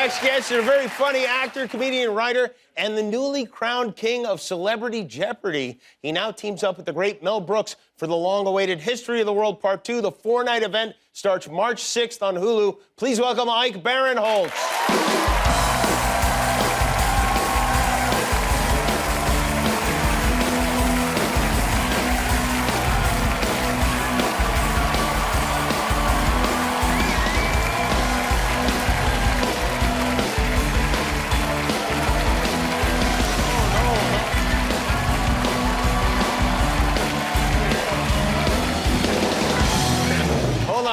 next guest is a very funny actor, comedian, writer, and the newly crowned king of Celebrity Jeopardy. He now teams up with the great Mel Brooks for the long-awaited History of the World Part 2. The four-night event starts March 6th on Hulu. Please welcome Ike Barinholtz.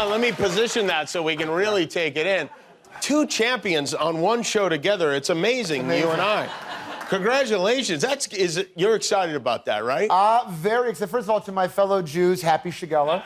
Let me position that so we can really take it in. Two champions on one show together. It's amazing, you and I. Congratulations. You're excited about that, right? Very excited. First of all, to my fellow Jews, happy Shigella.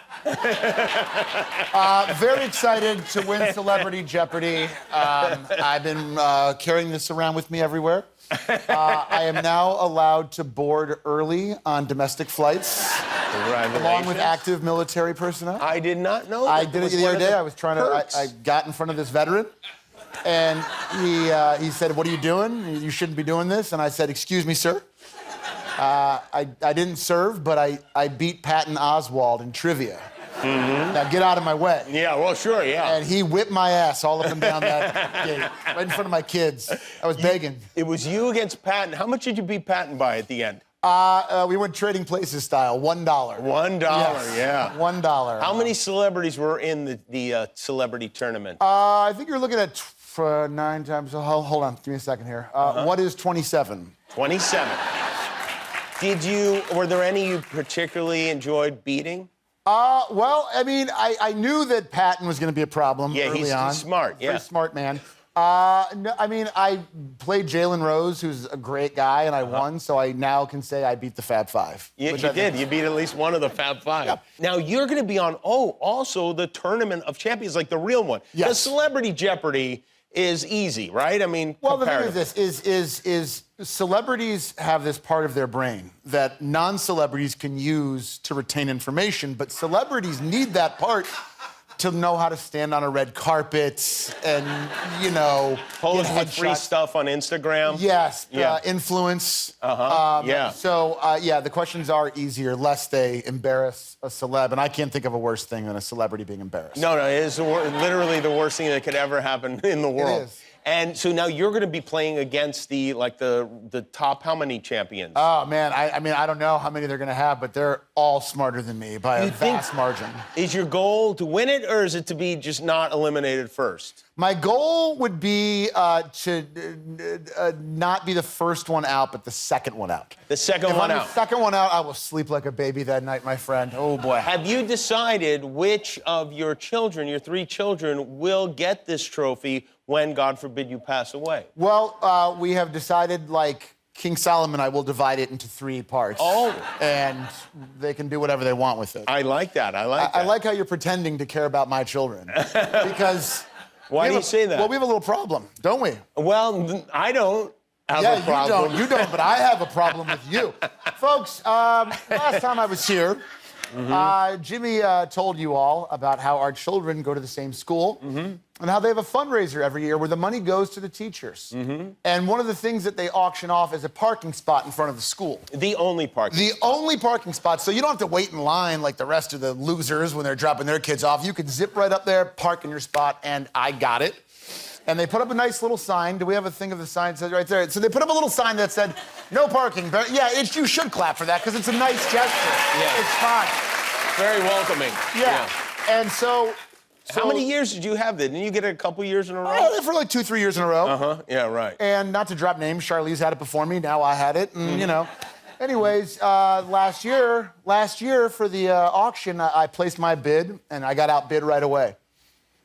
Very excited to win Celebrity Jeopardy. I've been carrying this around with me everywhere. I am now allowed to board early on domestic flights, along with active military personnel. I did not know that. I did it the other day. I was trying to. I got in front of this veteran, and he said, "What are you doing? You shouldn't be doing this." And I said, "Excuse me, sir. I didn't serve, but I beat Patton Oswalt in trivia. Mm-hmm. Now get out of my way." Yeah, well, sure, yeah. And he whipped my ass all up and down that gate, right in front of my kids. I was begging. It was you against Patton. How much did you beat Patton by at the end? We went trading places style, $1. $1, yes. Yeah. $1. How many celebrities were in the celebrity tournament? I think you're looking at 9 times. Hold on, give me a second here. What is 27? 27. Were there any you particularly enjoyed beating? Well, I mean, I knew that Patton was going to be a problem early on. He's smart, yeah. Very smart man. No, I mean, I played Jalen Rose, who's a great guy, and I won, so I now can say I beat the Fab Five. You did. You beat at least one of the Fab Five. Yep. Now, you're going to be on, also the Tournament of Champions, like the real one. Yes. The Celebrity Jeopardy is easy, right? I mean, well, the thing is this, is celebrities have this part of their brain that non-celebrities can use to retain information, but celebrities need that part to know how to stand on a red carpet and, you know, pose with free stuff on Instagram. Yes, influence. Yeah. So, the questions are easier, lest they embarrass a celeb. And I can't think of a worse thing than a celebrity being embarrassed. No, it is literally the worst thing that could ever happen in the world. It is. And so now you're going to be playing against the top how many champions? Oh, man, I mean, I don't know how many they're going to have, but they're all smarter than me by a vast margin. Is your goal to win it, or is it to be just not eliminated first? My goal would be to not be the first one out, but the second one out. The second one out. The second one out, I will sleep like a baby that night, my friend. Oh, boy. Have you decided which of your children, your 3 children, will get this trophy when, God forbid, you pass away? Well, we have decided, like King Solomon, I will divide it into 3 parts. Oh. And they can do whatever they want with it. I like that. I like how you're pretending to care about my children. Because... Why do you say that? Well, we have a little problem, don't we? Well, I don't have a problem. You don't, but I have a problem with you. Folks, last time I was here, Jimmy told you all about how our children go to the same school and how they have a fundraiser every year where the money goes to the teachers. And one of the things that they auction off is a parking spot in front of the school. The only parking spot. The only parking spot, so you don't have to wait in line like the rest of the losers when they're dropping their kids off. You can zip right up there, park in your spot, and I got it. And they put up a nice little sign. Do we have a thing of the sign that says right there? So they put up a little sign that said, "No parking." Yeah, you should clap for that because it's a nice gesture. Yeah. It's fine. Very welcoming. Yeah. And so how many years did you have that? Didn't you get it a couple years in a row? I had it for like 2-3 years in a row. Yeah, right. And not to drop names, Charlize had it before me. Now I had it, and you know. Anyways, last year for the auction, I placed my bid, and I got outbid right away.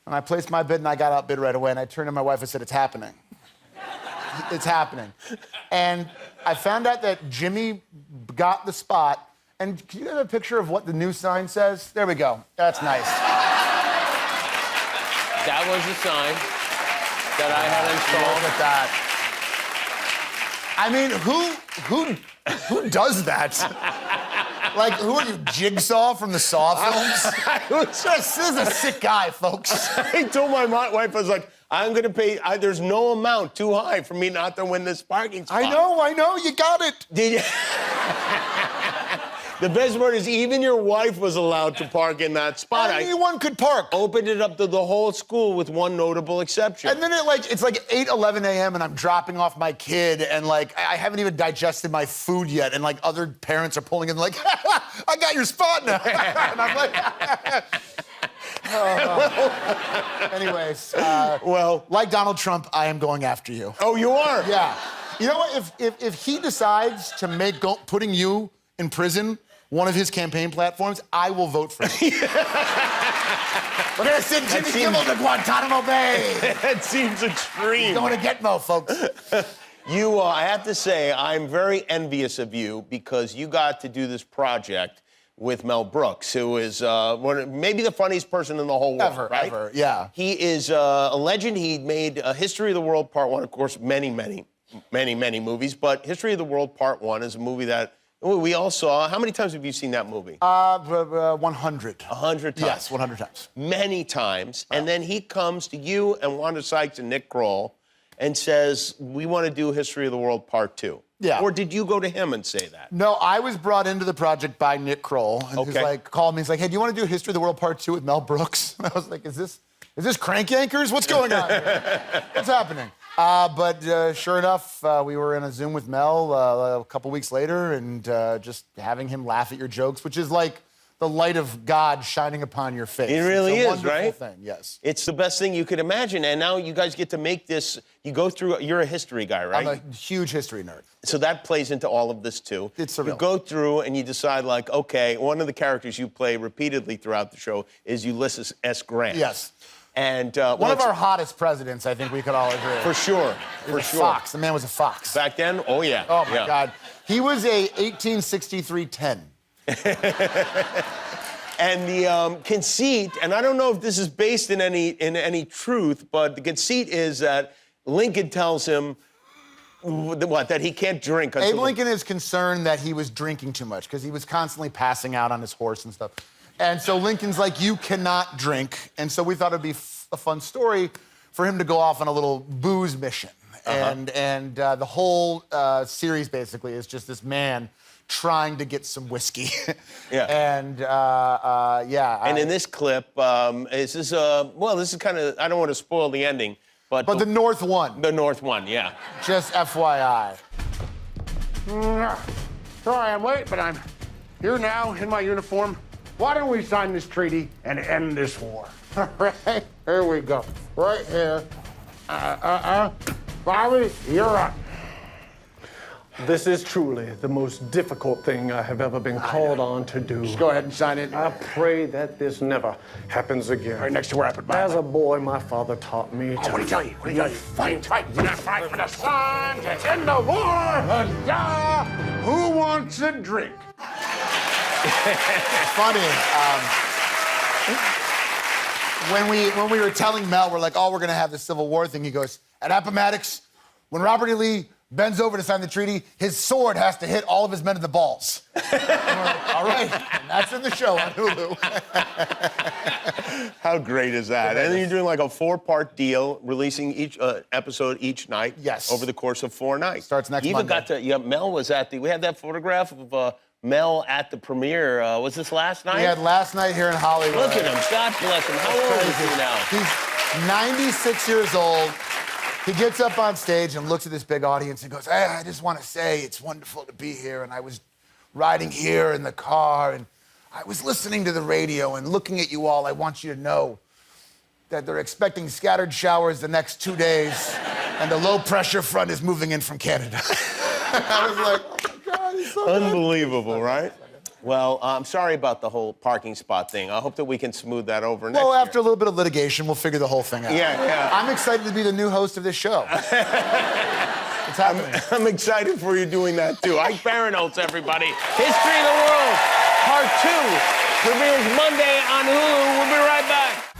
And I placed my bid, and I got outbid right away. And I turned to my wife and said, "It's happening. It's happening." And I found out that Jimmy got the spot. And can you have a picture of what the new sign says? There we go. That's nice. That was the sign that I had installed. Look at that. I mean, who does that? Like, who are you, Jigsaw from the Saw films? This is a sick guy, folks. I told my wife, I was like, I'm going to pay. There's no amount too high for me not to win this parking spot. I know, you got it. Did you? The best part is even your wife was allowed to park in that spot. Anyone could park. Opened it up to the whole school with one notable exception. And then it's like 8:11 a.m. and I'm dropping off my kid and like I haven't even digested my food yet and like other parents are pulling in like, I got your spot now. And I'm like, anyways, well, like Donald Trump, I am going after you. Oh, you are? Yeah. You know what? If he decides to make putting you in prison one of his campaign platforms, I will vote for him. We're gonna send Jimmy Kimmel to Guantanamo Bay. That seems extreme. He's going to Gitmo, folks. I have to say, I'm very envious of you because you got to do this project with Mel Brooks, who is maybe the funniest person in the whole world, right? Ever, yeah. He is a legend. He made History of the World Part 1, of course, many movies, but History of the World Part 1 is a movie that we all saw. How many times have you seen that movie? 100. 100 times. Yes, 100 times. Many times. And then he comes to you and Wanda Sykes and Nick Kroll and says, we want to do History of the World Part 2. Yeah. Or did you go to him and say that? No, I was brought into the project by Nick Kroll. And he's like, called me. He's like, hey, do you want to do History of the World Part 2 with Mel Brooks? And I was like, is this Crank Yankers? What's going on here? What's happening? But sure enough, we were in a Zoom with Mel a couple weeks later and just having him laugh at your jokes, which is like the light of God shining upon your face. It really it's a is, wonderful right? thing, yes. It's the best thing you could imagine. And now you guys get to make this, you're a history guy, right? I'm a huge history nerd. So that plays into all of this, too. It's surreal. You go through and you decide, like, okay, one of the characters you play repeatedly throughout the show is Ulysses S. Grant. Yes. And one of our hottest presidents, I think we could all agree. For sure. He was a fox. The man was a fox. Back then? Oh, yeah. Oh, my God. He was a 1863-10. And the conceit, and I don't know if this is based in any truth, but the conceit is that Lincoln tells him that he can't drink. Abe Lincoln is concerned that he was drinking too much because he was constantly passing out on his horse and stuff. And so Lincoln's like, you cannot drink. And so we thought it'd be a fun story for him to go off on a little booze mission. And the whole series basically is just this man trying to get some whiskey. Yeah. And yeah. And in this clip, this is kind of, I don't want to spoil the ending, but the North won. The North won, yeah. Just FYI. Sorry I'm late, but I'm here now in my uniform. Why don't we sign this treaty and end this war? Right, here we go. Right here. Bobby, you're up. This is truly the most difficult thing I have ever been called on to do. Just go ahead and sign it. I pray that this never happens again. Right next to where I put my... As a boy, my father taught me to... What did he tell you? What did he tell you? Fight. You gotta fight for the sun to end the war. Who wants a drink? Funny. When we were telling Mel, we're like, we're gonna have the Civil War thing. He goes, at Appomattox, when Robert E. Lee bends over to sign the treaty, his sword has to hit all of his men in the balls. And we're like, all right, and that's in the show on Hulu. How great is that? And then you're doing like a 4-part deal, releasing each episode each night. Yes. Over the course of 4 nights. Starts next you even Monday. Mel was we had that photograph of Mel at the premiere. Was this last night? We had last night here in Hollywood. Look at him. God bless him. How old is he now? He's 96 years old. He gets up on stage and looks at this big audience and goes, hey, I just want to say it's wonderful to be here. And I was riding here in the car and I was listening to the radio and looking at you all. I want you to know that they're expecting scattered showers the next 2 days and the low pressure front is moving in from Canada. I was like, oh my God, he's so good. Unbelievable, right? Well, I'm sorry about the whole parking spot thing. I hope that we can smooth that over next year. After a little bit of litigation, we'll figure the whole thing out. Yeah. I'm excited to be the new host of this show. It's happening. I'm excited for you doing that, too. Ike Barinholtz, everybody. History of the World, Part 2, premieres Monday on Hulu. We'll be right back.